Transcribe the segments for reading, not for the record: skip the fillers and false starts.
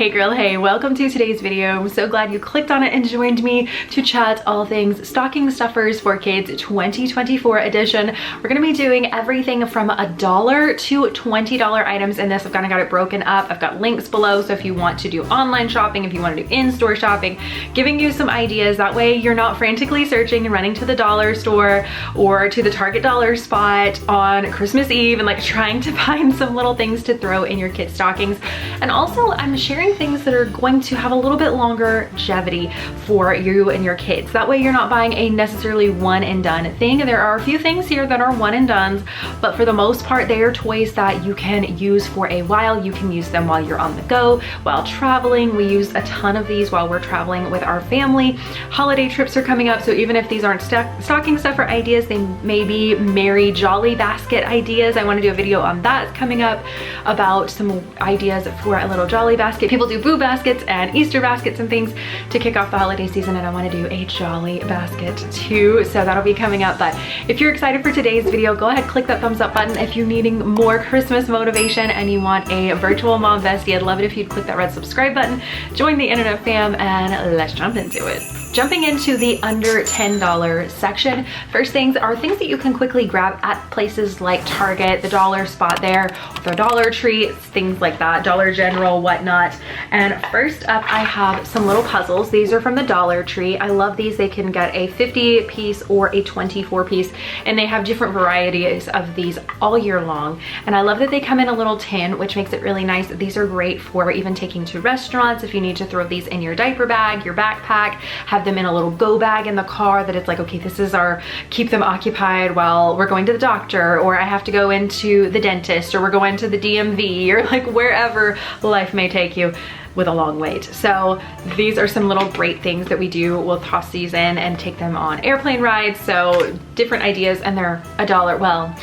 Hey girl, hey, welcome to today's video. I'm so glad you clicked on it and joined me to chat all things stocking stuffers for kids 2024 edition. We're gonna be doing everything from $1 to $20 items in this. I've kind of got it broken up. I've got links below, so if you want to do online shopping, if you want to do in-store shopping, giving you some ideas. That way you're not frantically searching and running to the dollar store or to the Target dollar spot on Christmas Eve and like trying to find some little things to throw in your kids' stockings. And also I'm sharing things that are going to have a little bit longer longevity for you and your kids. That way you're not buying a necessarily one and done thing. There are a few things here that are one and dones, but for the most part they are toys that you can use for a while. You can use them while you're on the go, while traveling. We use a ton of these while we're traveling with our family. Holiday trips are coming up, so even if these aren't stocking stuffer ideas, they may be merry jolly basket ideas. I want to do a video on that coming up about some ideas for a little jolly basket. People do boo baskets and Easter baskets and things to kick off the holiday season, and I want to do a jolly basket too, so that'll be coming up. But if you're excited for today's video, go ahead, click that thumbs up button. If you're needing more Christmas motivation and you want a virtual mom bestie, I'd love it if you'd click that red subscribe button, join the internet fam, and let's jump into it. Jumping into the under $10 section, first things are things that you can quickly grab at places like Target, the dollar spot there, the Dollar Tree, things like that, Dollar General, whatnot. And first up, I have some little puzzles. These are from the Dollar Tree. I love these. They can get a 50 piece or a 24 piece, and they have different varieties of these all year long. And I love that they come in a little tin, which makes it really nice. These are great for even taking to restaurants if you need to throw these in your diaper bag, your backpack, have them in a little go bag in the car that it's like, okay, this is our, keep them occupied while we're going to the doctor, or I have to go into the dentist, or we're going to the DMV, or like wherever life may take you with a long wait. So these are some little great things that we do. We'll toss these in and take them on airplane rides. So different ideas, and they're $1. Well,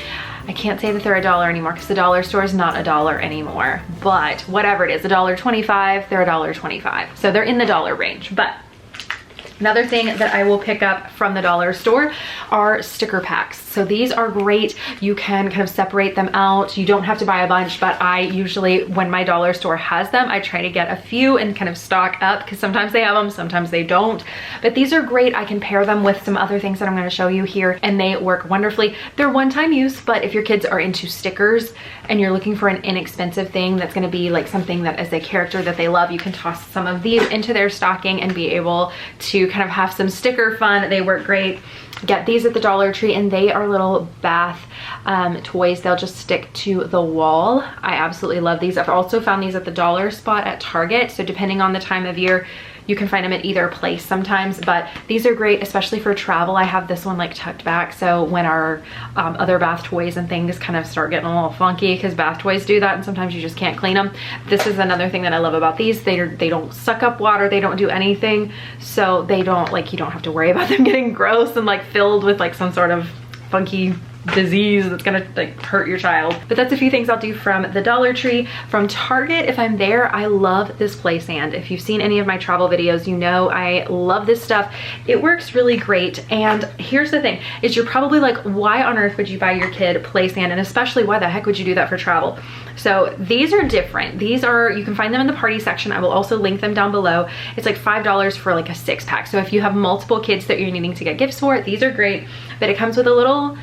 I can't say that they're $1 anymore because the dollar store is not $1 anymore, but whatever it is, $1.25, they're $1.25. So they're in the dollar range. But another thing that I will pick up from the dollar store are sticker packs. So these are great. You can kind of separate them out. You don't have to buy a bunch, but I usually, when my dollar store has them, I try to get a few and kind of stock up because sometimes they have them, sometimes they don't. But these are great. I can pair them with some other things that I'm going to show you here, and they work wonderfully. They're one-time use, but if your kids are into stickers and you're looking for an inexpensive thing that's going to be like something that is a character that they love, you can toss some of these into their stocking and be able to kind of have some sticker fun. They work great. Get these at the Dollar Tree, and they are little bath toys. They'll just stick to the wall. I absolutely love these. I've also found these at the dollar spot at Target, so depending on the time of year, you can find them at either place sometimes, but these are great, especially for travel. I have this one like tucked back, so when our other bath toys and things kind of start getting a little funky, because bath toys do that and sometimes you just can't clean them. This is another thing that I love about these. They don't suck up water, they don't do anything, so they don't, like, you don't have to worry about them getting gross and like filled with like some sort of funky disease that's gonna like hurt your child. But that's a few things I'll do from the Dollar Tree. From Target, if I'm there, I love this play sand. If you've seen any of my travel videos, you know I love this stuff. It works really great. And here's the thing, is you're probably like, why on earth would you buy your kid play sand? And especially, why the heck would you do that for travel? So these are different. These are, you can find them in the party section. I will also link them down below. It's like $5 for like a 6-pack. So if you have multiple kids that you're needing to get gifts for, these are great. But it comes with a little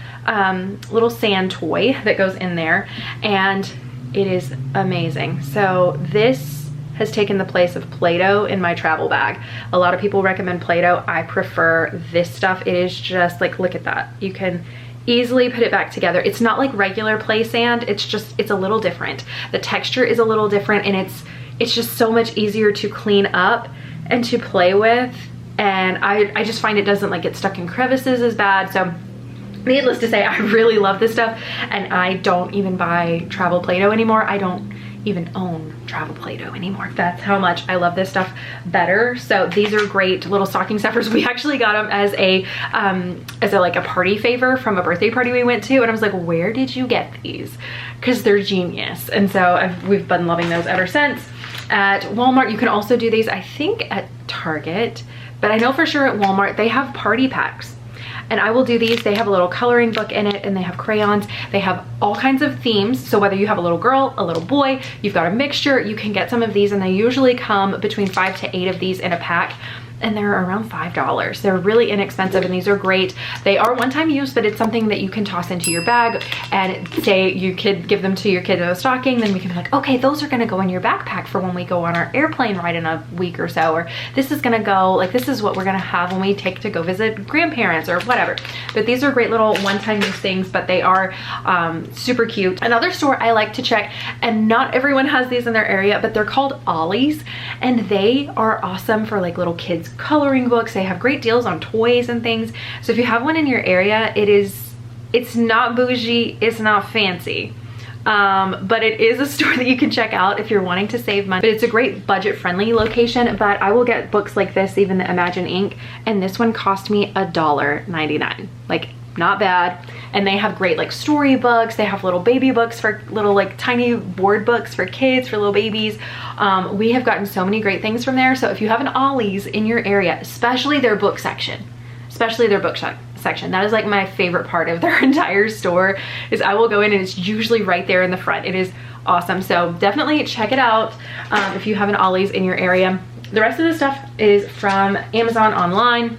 sand toy that goes in there, and it is amazing. So this has taken the place of Play-Doh in my travel bag. A lot of people recommend Play-Doh. I prefer this stuff. It is just like, look at that. You can easily put it back together. It's not like regular play sand. It's just, it's a little different. The texture is a little different, and it's just so much easier to clean up and to play with. And I just find it doesn't like get stuck in crevices as bad. So needless to say, I really love this stuff, and I don't even buy travel Play-Doh anymore. I don't even own travel Play-Doh anymore. That's how much I love this stuff better. So these are great little stocking stuffers. We actually got them as a like a party favor from a birthday party we went to, and I was like, where did you get these? Because they're genius. And so we've been loving those ever since. At Walmart, you can also do these, I think at Target, but I know for sure at Walmart they have party packs. and I will do these. They have a little coloring book in it, and they have crayons. They have all kinds of themes. So whether you have a little girl, a little boy, you've got a mixture, you can get some of these, and they usually come between 5 to 8 of these in a pack. And they're around $5. They're really inexpensive, and these are great. They are one-time use, but it's something that you can toss into your bag, and say you could give them to your kid as a stocking, then we can be like, okay, those are gonna go in your backpack for when we go on our airplane ride in a week or so, or this is gonna go, like, this is what we're gonna have when we take to go visit grandparents or whatever. But these are great little one-time use things, but they are super cute. Another store I like to check, and not everyone has these in their area, but they're called Alys, and they are awesome for like little kids coloring books. They have great deals on toys and things. So if you have one in your area, it's not bougie, it's not fancy, but it is a store that you can check out if you're wanting to save money. But it's a great budget friendly location. But I will get books like this, even the Imagine Ink, and this one cost me $1.99. Like, not bad. And they have great like storybooks. They have little baby books for little like tiny board books for kids, for little babies. We have gotten so many great things from there. So if you have an Alys in your area, especially their book section, section, that is like my favorite part of their entire store, is I will go in and it's usually right there in the front. It is awesome. So definitely check it out if you have an Alys in your area. The rest of the stuff is from Amazon online,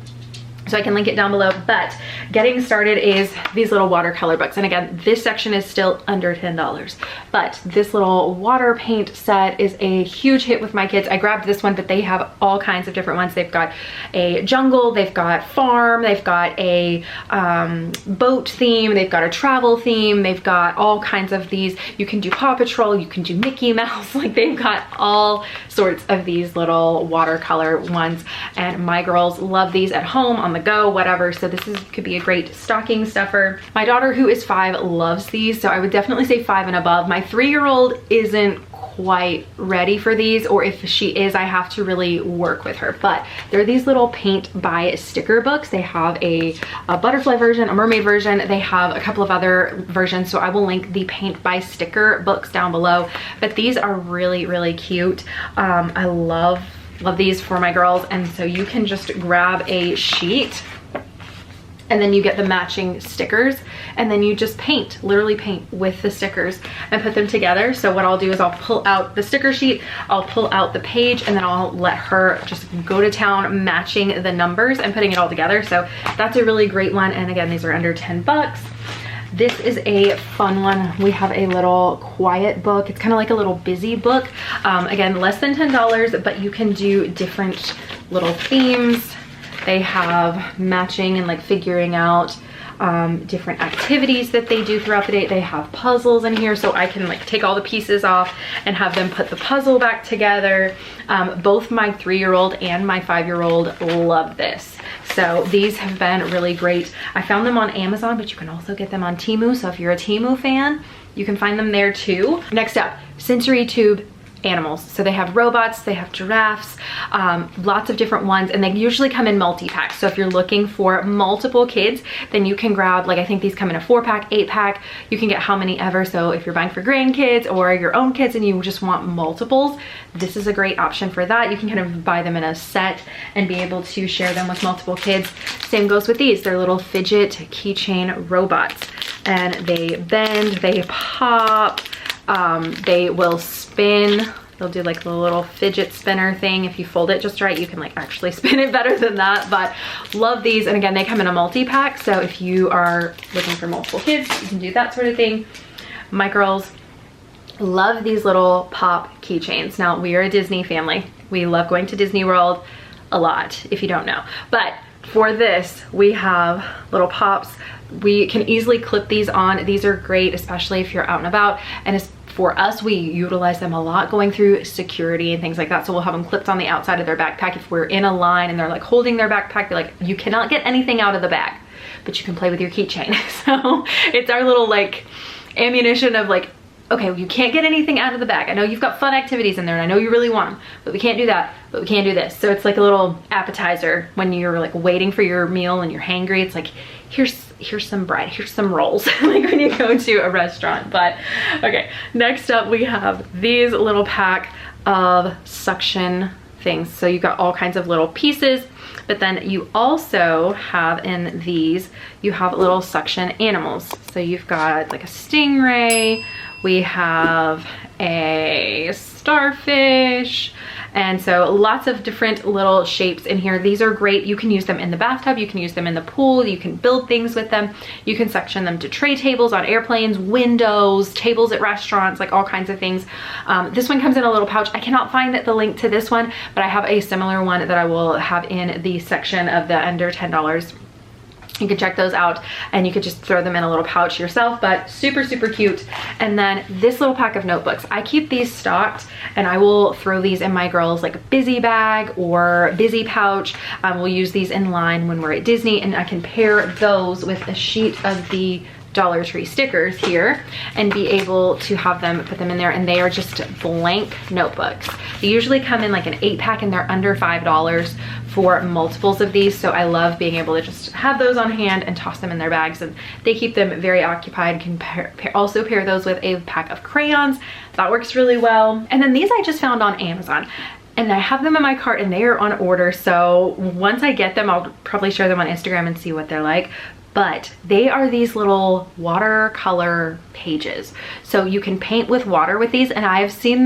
so I can link it down below. But getting started is these little watercolor books. And again, this section is still under $10. But this little water paint set is a huge hit with my kids. I grabbed this one, but they have all kinds of different ones. They've got a jungle, they've got farm, they've got a boat theme, they've got a travel theme, they've got all kinds of these. You can do Paw Patrol, you can do Mickey Mouse. Like, they've got all sorts of these little watercolor ones. And my girls love these at home, on the go, whatever. So this could be a great stocking stuffer. My daughter, who is 5, loves these, so I would definitely say 5 and above. My 3-year-old isn't quite ready for these, or if she is, I have to really work with her. But they're these little paint by sticker books. They have a butterfly version, a mermaid version. They have a couple of other versions, so I will link the paint by sticker books down below. But these are really, really cute. I love these for my girls. And so you can just grab a sheet, and then you get the matching stickers, and then you just paint, literally paint with the stickers and put them together. So what I'll do is I'll pull out the sticker sheet, I'll pull out the page, and then I'll let her just go to town matching the numbers and putting it all together. So that's a really great one. And again, these are under 10 bucks. This is a fun one. We have a little quiet book. It's kind of like a little busy book. Again, less than $10, but you can do different little themes. They have matching and like figuring out different activities that they do throughout the day. They have puzzles in here, so I can like take all the pieces off and have them put the puzzle back together. Both my 3-year-old and my 5-year-old love this. So these have been really great. I found them on Amazon, but you can also get them on Temu. So if you're a Temu fan, you can find them there too. Next up, sensory tube animals. So they have robots, they have giraffes, lots of different ones, and they usually come in multi-packs. So if you're looking for multiple kids, then you can grab, like, I think these come in a 4-pack, 8-pack. You can get how many ever. So if you're buying for grandkids or your own kids and you just want multiples, this is a great option for that. You can kind of buy them in a set and be able to share them with multiple kids. Same goes with these. They're little fidget keychain robots, and they bend, they pop, they will spin. They'll do like the little fidget spinner thing. If you fold it just right, you can like actually spin it better than that. But love these. And again, they come in a multi-pack. So if you are looking for multiple kids, you can do that sort of thing. My girls love these little pop keychains. Now, we are a Disney family. We love going to Disney World a lot, if you don't know. But for this, we have little pops. We can easily clip these on. These are great, especially if you're out and about. And for us, we utilize them a lot going through security and things like that. So we'll have them clipped on the outside of their backpack. If we're in a line and they're like holding their backpack, they're like, you cannot get anything out of the bag, but you can play with your keychain. So it's our little like ammunition of like, okay, you can't get anything out of the bag. I know you've got fun activities in there and I know you really want them, but we can't do that, but we can do this. So it's like a little appetizer when you're like waiting for your meal and you're hangry. It's like, here's some bread, here's some rolls, like when you go to a restaurant. But okay, next up we have these little pack of suction things. So you've got all kinds of little pieces, but then you also have in these, you have little suction animals. So you've got like a stingray, we have a starfish, and so lots of different little shapes in here. These are great. You can use them in the bathtub, you can use them in the pool, you can build things with them, you can section them to tray tables on airplanes, windows, tables at restaurants, like all kinds of things. This one comes in a little pouch. I cannot find the link to this one, but I have a similar one that I will have in the section of the under $10. You can check those out, and you could just throw them in a little pouch yourself, but super, super cute. And then this little pack of notebooks, I keep these stocked, and I will throw these in my girls' like busy bag or busy pouch. We'll use these in line when we're at Disney, and I can pair those with a sheet of the Dollar Tree stickers here and be able to have them, put them in there, and they are just blank notebooks. They usually come in like an 8-pack, and they're under $5 for multiples of these, so I love being able to just have those on hand and toss them in their bags, and they keep them very occupied. Can also pair those with a pack of crayons. That works really well. And then these I just found on Amazon, and I have them in my cart, and they are on order, so once I get them, I'll probably share them on Instagram and see what they're like. But they are these little watercolor pages. So you can paint with water with these, and I've seen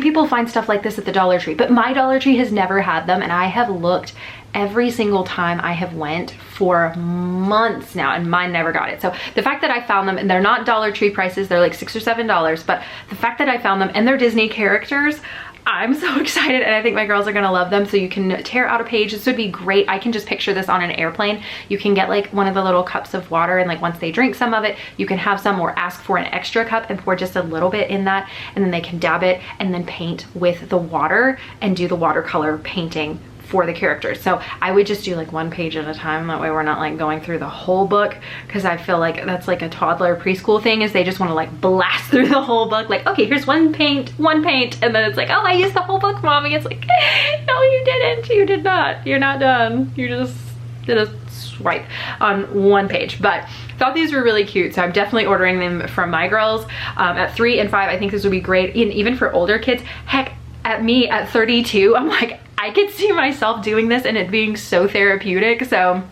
people find stuff like this at the Dollar Tree, but my Dollar Tree has never had them, and I have looked every single time I have went for months now, and mine never got it. So the fact that I found them, and they're not Dollar Tree prices, they're like $6 or $7, but the fact that I found them and they're Disney characters, I'm so excited, and I think my girls are gonna love them. So you can tear out a page. This would be great. I can just picture this on an airplane. You can get like one of the little cups of water, and like once they drink some of it, you can have some, or ask for an extra cup and pour just a little bit in that, and then they can dab it and then paint with the water and do the watercolor painting for the characters. So I would just do like one page at a time. That way we're not like going through the whole book, because I feel like that's like a toddler preschool thing, is they just want to like blast through the whole book. Like, okay, here's one paint, and then it's like, oh, I used the whole book, Mommy. It's like, no, you didn't. You did not. You're not done. You just did a swipe on one page. But thought these were really cute, so I'm definitely ordering them from my girls. At 3 and 5, I think this would be great. And even for older kids, heck, at me at 32, I'm like, I could see myself doing this and it being so therapeutic. So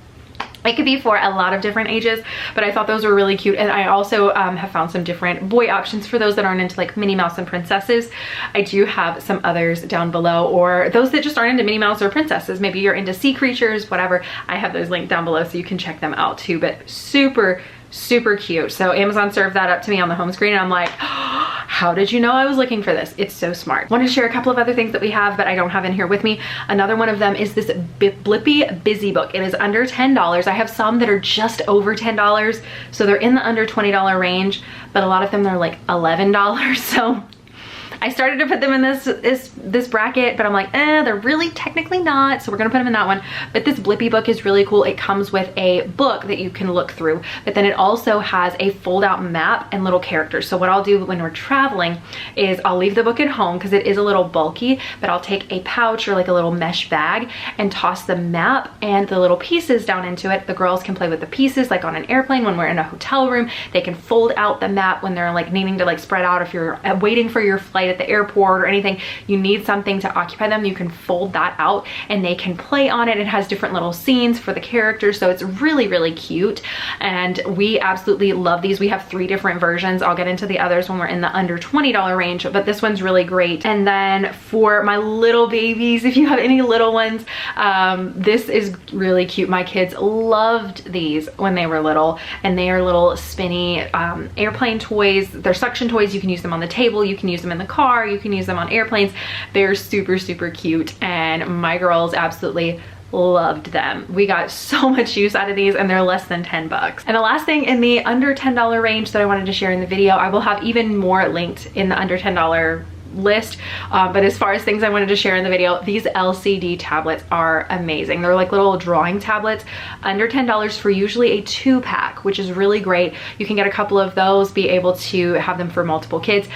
it could be for a lot of different ages, but I thought those were really cute. And I also have found some different boy options for those that aren't into like Minnie Mouse and princesses. I do have some others down below, or those that just aren't into Minnie Mouse or princesses. Maybe you're into sea creatures, whatever. I have those linked down below so you can check them out too, but super, super cute. So Amazon served that up to me on the home screen, and I'm like, oh, how did you know I was looking for this? It's so smart. Wanted to share a couple of other things that we have, but I don't have in here with me. Another one of them is this Blippi Busy Book. It is under $10. I have some that are just over $10, so they're in the under $20 range, but a lot of them are like $11. So I started to put them in this bracket, but I'm like, they're really technically not, so we're gonna put them in that one. But this Blippi book is really cool. It comes with a book that you can look through, but then it also has a fold-out map and little characters. So what I'll do when we're traveling is I'll leave the book at home, because it is a little bulky, but I'll take a pouch or like a little mesh bag and toss the map and the little pieces down into it. The girls can play with the pieces, like on an airplane when we're in a hotel room. They can fold out the map when they're like needing to like spread out. If you're waiting for your flight at the airport or anything, you need something to occupy them, you can fold that out and they can play on it. It has different little scenes for the characters, so it's really, really cute, and we absolutely love these. We have 3 different versions. I'll get into the others when we're in the under $20 range, but this one's really great. And then for my little babies, if you have any little ones, this is really cute. My kids loved these when they were little, and they are little spinny airplane toys. They're suction toys. You can use them on the table, you can use them in the car, you can use them on airplanes. They're super, super cute, and my girls absolutely loved them. We got so much use out of these, and they're less than 10 bucks. And the last thing in the under $10 range that I wanted to share in the video, I will have even more linked in the under $10 list, but as far as things I wanted to share in the video, these LCD tablets are amazing. They're like little drawing tablets, under $10 for usually a 2-pack, which is really great. You can get a couple of those, be able to have them for multiple kids.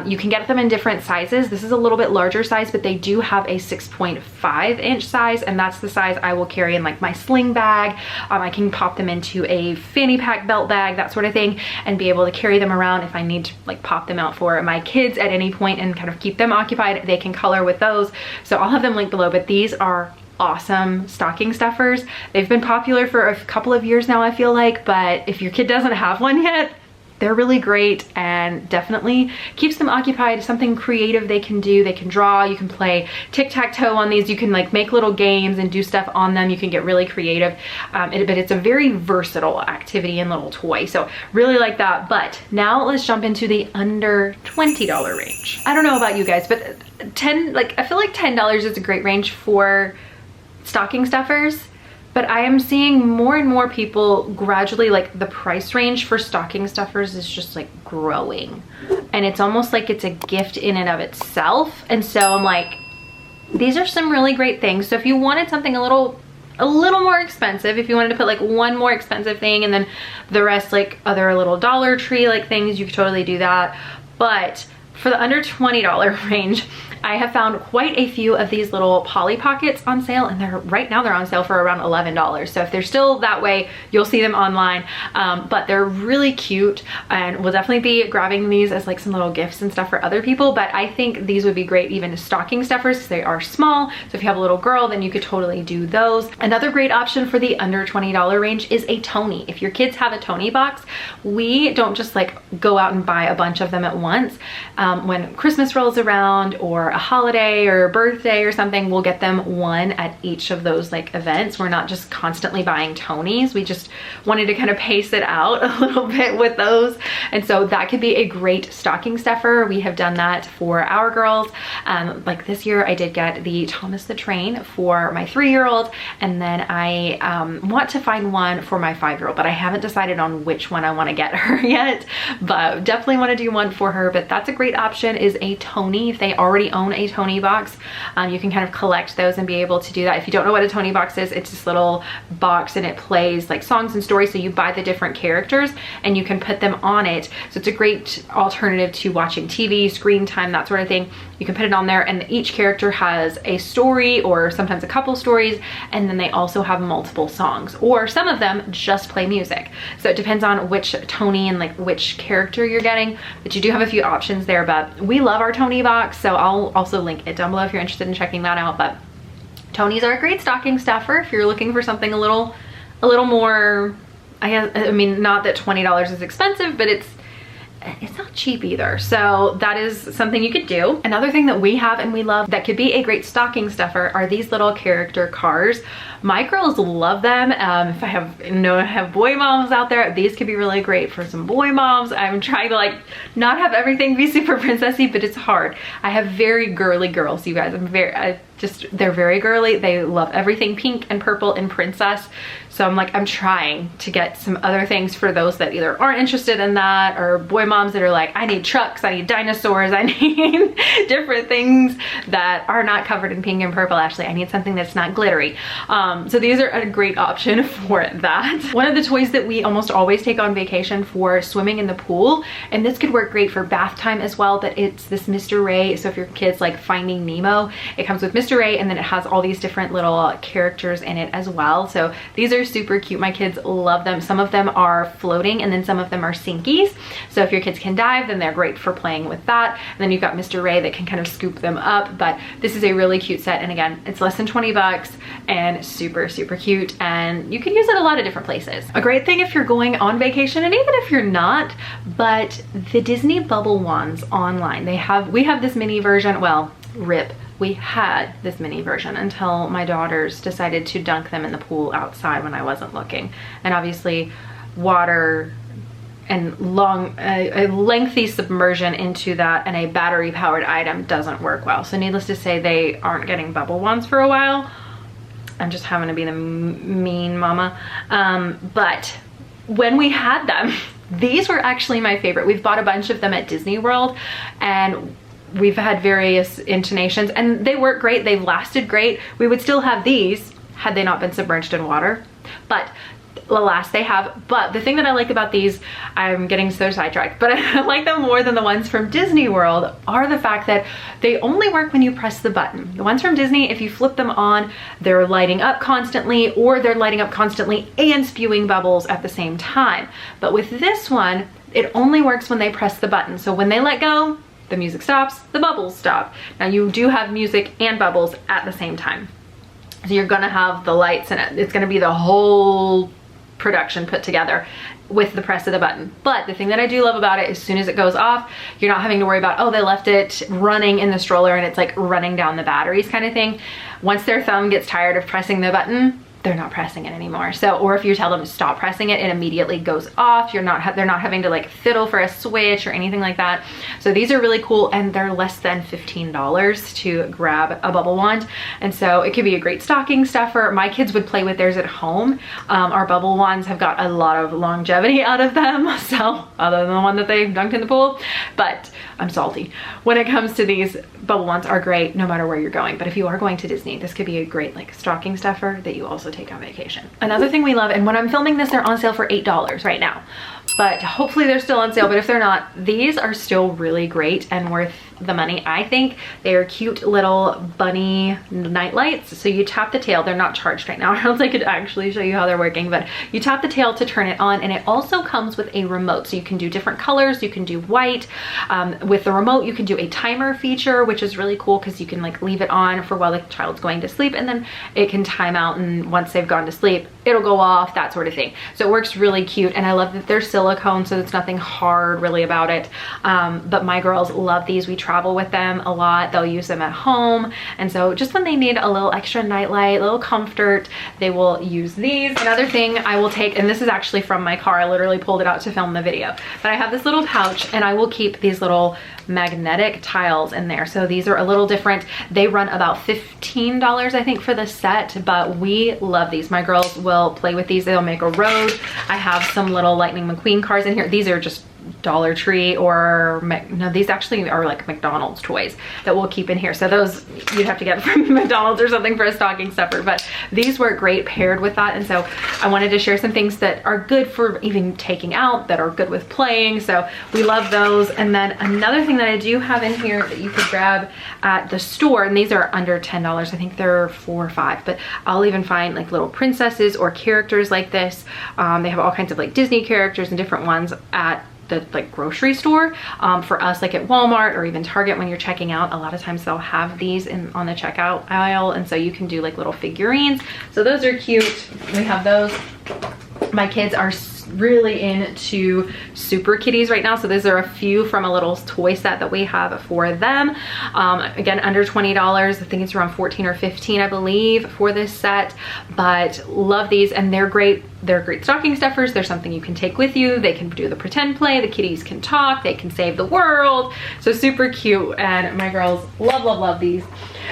You can get them in different sizes. This is a little bit larger size, but they do have a 6.5 inch size, and that's the size I will carry in like my sling bag. I can pop them into a fanny pack, belt bag, that sort of thing, and be able to carry them around if I need to like pop them out for my kids at any point and kind kind of keep them occupied. They can color with those. So I'll have them linked below, but these are awesome stocking stuffers. They've been popular for a couple of years now, I feel like, but if your kid doesn't have one yet, they're really great and definitely keeps them occupied. Something creative they can do. They can draw, you can play tic-tac-toe on these, you can like make little games and do stuff on them. You can get really creative, but it's a very versatile activity and little toy. So really like that. But now let's jump into the under $20 range. I don't know about you guys, but I feel like $10 is a great range for stocking stuffers. But I am seeing more and more people gradually, like the price range for stocking stuffers is just like growing. And it's almost like it's a gift in and of itself. And so I'm like, these are some really great things. So if you wanted something a little more expensive, if you wanted to put like one more expensive thing and then the rest like other little Dollar Tree like things, you could totally do that. But for the under $20 range, I have found quite a few of these little Polly Pockets on sale, and right now they're on sale for around $11. So if they're still that way, you'll see them online. But they're really cute, and we'll definitely be grabbing these as like some little gifts and stuff for other people. But I think these would be great even as stocking stuffers because they are small. So if you have a little girl, then you could totally do those. Another great option for the under $20 range is a Tony. If your kids have a Tony box, we don't just like go out and buy a bunch of them at once. When Christmas rolls around or a holiday or a birthday or something, we'll get them one at each of those like events. We're not just constantly buying Tonys. We just wanted to kind of pace it out a little bit with those. And so that could be a great stocking stuffer. We have done that for our girls. Like this year I did get the Thomas the Train for my 3-year-old, and then I want to find one for my 5-year-old, but I haven't decided on which one I want to get her yet, but definitely want to do one for her. But that's a great option, is a Tony. If they already own a Tony box, you can kind of collect those and be able to do that. If you don't know what a Tony box is, it's this little box and it plays like songs and stories. So you buy the different characters and you can put them on it. So it's a great alternative to watching TV, screen time, that sort of thing. You can put it on there, and each character has a story or sometimes a couple stories, and then they also have multiple songs, or some of them just play music. So it depends on which Tony and like which character you're getting, but you do have a few options there. But we love our Tony box, so I'll also link it down below if you're interested in checking that out. But Tonys are a great stocking stuffer if you're looking for something a little more, I mean, not that $20 is expensive, but it's not cheap either. So that is something you could do. Another thing that we have and we love that could be a great stocking stuffer are these little character cars. My girls love them. If I have boy moms out there, these could be really great for some boy moms. I'm trying to like not have everything be super princessy, but it's hard. I have very girly girls, you guys. They're very girly. They love everything pink and purple and princess. So I'm trying to get some other things for those that either aren't interested in that, or boy moms that are like, I need trucks, I need dinosaurs, I need different things that are not covered in pink and purple. Actually, I need something that's not glittery. So these are a great option for that. One of the toys that we almost always take on vacation for swimming in the pool, and this could work great for bath time as well, but it's this Mr. Ray. So if your kid's like Finding Nemo, it comes with Mr. Ray, and then it has all these different little characters in it as well. So these are super cute. My kids love them. Some of them are floating and then some of them are sinkies. So if your kids can dive, then they're great for playing with that. And then you've got Mr. Ray that can kind of scoop them up. But this is a really cute set. And again, it's less than 20 bucks and super, super cute. And you can use it a lot of different places. A great thing if you're going on vacation, and even if you're not, but the Disney Bubble Wands online, we have this mini version, well, RIP. We had this mini version until my daughters decided to dunk them in the pool outside when I wasn't looking. And obviously water and a lengthy submersion into that and a battery powered item doesn't work well. So needless to say, they aren't getting bubble wands for a while. I'm just having to be the mean mama. But when we had them, these were actually my favorite. We've bought a bunch of them at Disney World, and we've had various intonations and they work great. They've lasted great. We would still have these had they not been submerged in water, but alas, they have. But the thing that I like about these, I'm getting so sidetracked, but I like them more than the ones from Disney World, are the fact that they only work when you press the button. The ones from Disney, if you flip them on, they're lighting up constantly, or they're lighting up constantly and spewing bubbles at the same time. But with this one, it only works when they press the button. So when they let go, the music stops, the bubbles stop. Now you do have music and bubbles at the same time. So you're gonna have the lights in it. It's gonna be the whole production put together with the press of the button. But the thing that I do love about it, as soon as it goes off, you're not having to worry about, oh, they left it running in the stroller and it's like running down the batteries kind of thing. Once their thumb gets tired of pressing the button, they're not pressing it anymore. So, or if you tell them to stop pressing it, it immediately goes off. They're not having to like fiddle for a switch or anything like that. So these are really cool, and they're less than $15 to grab a bubble wand. And so it could be a great stocking stuffer. My kids would play with theirs at home. Our bubble wands have got a lot of longevity out of them. So other than the one that they dunked in the pool, but I'm salty. When it comes to these, bubble wands are great no matter where you're going. But if you are going to Disney, this could be a great like stocking stuffer that you also take on vacation. Another thing we love, and when I'm filming this, they're on sale for $8 right now, but hopefully they're still on sale. But if they're not, these are still really great and worth the money. I think they are cute little bunny night lights. So you tap the tail, they're not charged right now. I don't think I could actually show you how they're working, but you tap the tail to turn it on, and it also comes with a remote. So you can do different colors, you can do white. With the remote, you can do a timer feature, which is really cool because you can like leave it on for while the child's going to sleep, and then it can time out, and once they've gone to sleep, it'll go off, that sort of thing. So it works really cute, and I love that they're silicone, so it's nothing hard really about it. But my girls love these. We travel with them a lot. They'll use them at home, and so just when they need a little extra nightlight, a little comfort, they will use these. Another thing I will take, and this is actually from my car, I literally pulled it out to film the video, but I have this little pouch, and I will keep these little magnetic tiles in there. So these are a little different. They run about $15 I think for the set, but we love these. My girls will play with these. They'll make a road. I have some little Lightning McQueen cars in here. These are just Dollar Tree, or no, these actually are like McDonald's toys that we'll keep in here. So those you'd have to get from McDonald's or something for a stocking stuffer, but these work great paired with that. And so I wanted to share some things that are good for even taking out, that are good with playing. So we love those. And then another thing that I do have in here that you could grab at the store, and these are under $10. I think they're $4 or $5, but I'll even find like little princesses or characters like this. They have all kinds of like Disney characters and different ones at the like grocery store. For us, like at Walmart or even Target, when you're checking out, a lot of times they'll have these on the checkout aisle, and so you can do like little figurines. So those are cute. We have those. My kids are really into Super Kitties right now, so these are a few from a little toy set that we have for them. Again, under $20. I think it's around 14 or 15 I believe for this set, but love these, and they're great. They're great stocking stuffers. They're something you can take with you. They can do the pretend play. The kitties can talk. They can save the world. So super cute, and my girls love, love, love these.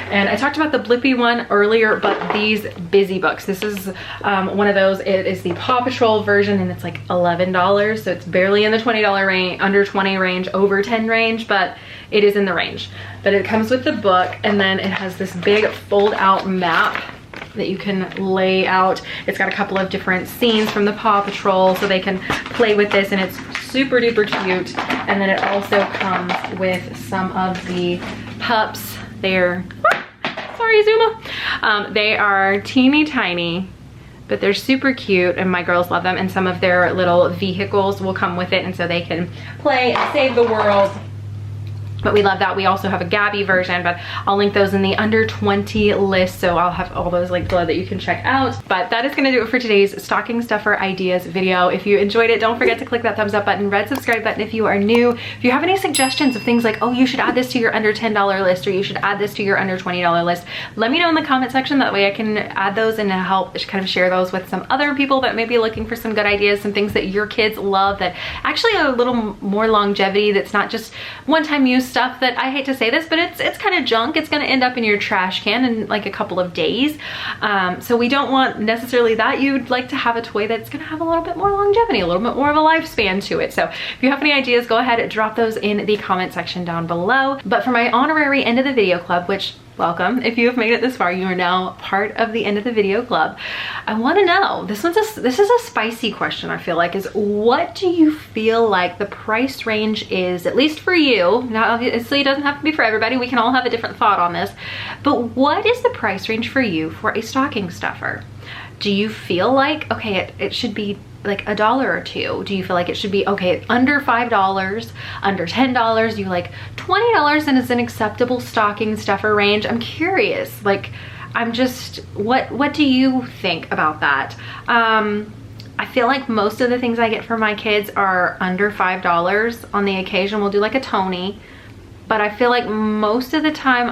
And I talked about the Blippi one earlier, but these Busy Books, this is one of those. It is the Paw Patrol version, and it's like $11, so it's barely in the $20 range, under 20 range, over 10 range, but it is in the range. But it comes with the book, and then it has this big fold out map that you can lay out. It's got a couple of different scenes from the Paw Patrol, so they can play with this, and it's super duper cute. And then it also comes with some of the pups. They're, sorry Zuma, they are teeny tiny, but they're super cute, and my girls love them. And some of their little vehicles will come with it, and so they can play and save the world. But we love that. We also have a Gabby version, but I'll link those in the under 20 list, so I'll have all those linked below that you can check out. But that is going to do it for today's stocking stuffer ideas video. If you enjoyed it, don't forget to click that thumbs up button, red subscribe button if you are new. If you have any suggestions of things like, oh, you should add this to your under $10 list, or you should add this to your under $20 list, let me know in the comment section. That way I can add those and help kind of share those with some other people that may be looking for some good ideas, some things that your kids love that actually are a little more longevity, that's not just one-time use stuff that, I hate to say this, but it's kind of junk. It's going to end up in your trash can in like a couple of days. So we don't want necessarily that. You'd like to have a toy that's going to have a little bit more longevity, a little bit more of a lifespan to it. So if you have any ideas, go ahead and drop those in the comment section down below. But for my honorary end of the video club, which, welcome, if you have made it this far, you are now part of the end of the video club. I want to know, this is a spicy question, I feel like, is what do you feel like the price range is, at least for you? Now obviously it doesn't have to be for everybody, we can all have a different thought on this, but what is the price range for you for a stocking stuffer? Do you feel like, okay, it should be like $1 or $2? Do you feel like it should be, okay, under $5, under $10? Do you like $20 and is an acceptable stocking stuffer range? I'm curious, like, I'm just, what do you think about that? I feel like most of the things I get for my kids are under $5. On the occasion, we'll do like a Tony, but I feel like most of the time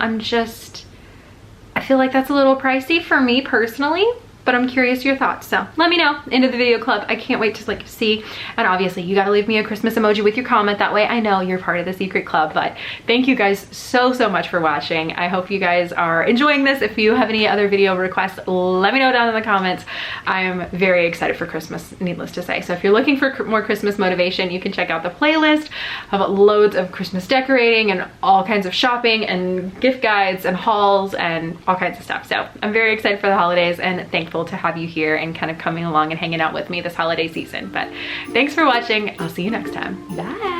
I feel like that's a little pricey for me personally, but I'm curious your thoughts. So let me know into the video club. I can't wait to like see. And obviously you gotta leave me a Christmas emoji with your comment. That way I know you're part of the secret club. But thank you guys so much for watching. I hope you guys are enjoying this. If you have any other video requests, let me know down in the comments. I am very excited for Christmas, needless to say. So if you're looking for more Christmas motivation, you can check out the playlist of loads of Christmas decorating and all kinds of shopping and gift guides and hauls and all kinds of stuff. So I'm very excited for the holidays and thankful to have you here and kind of coming along and hanging out with me this holiday season. But thanks for watching. I'll see you next time. Bye.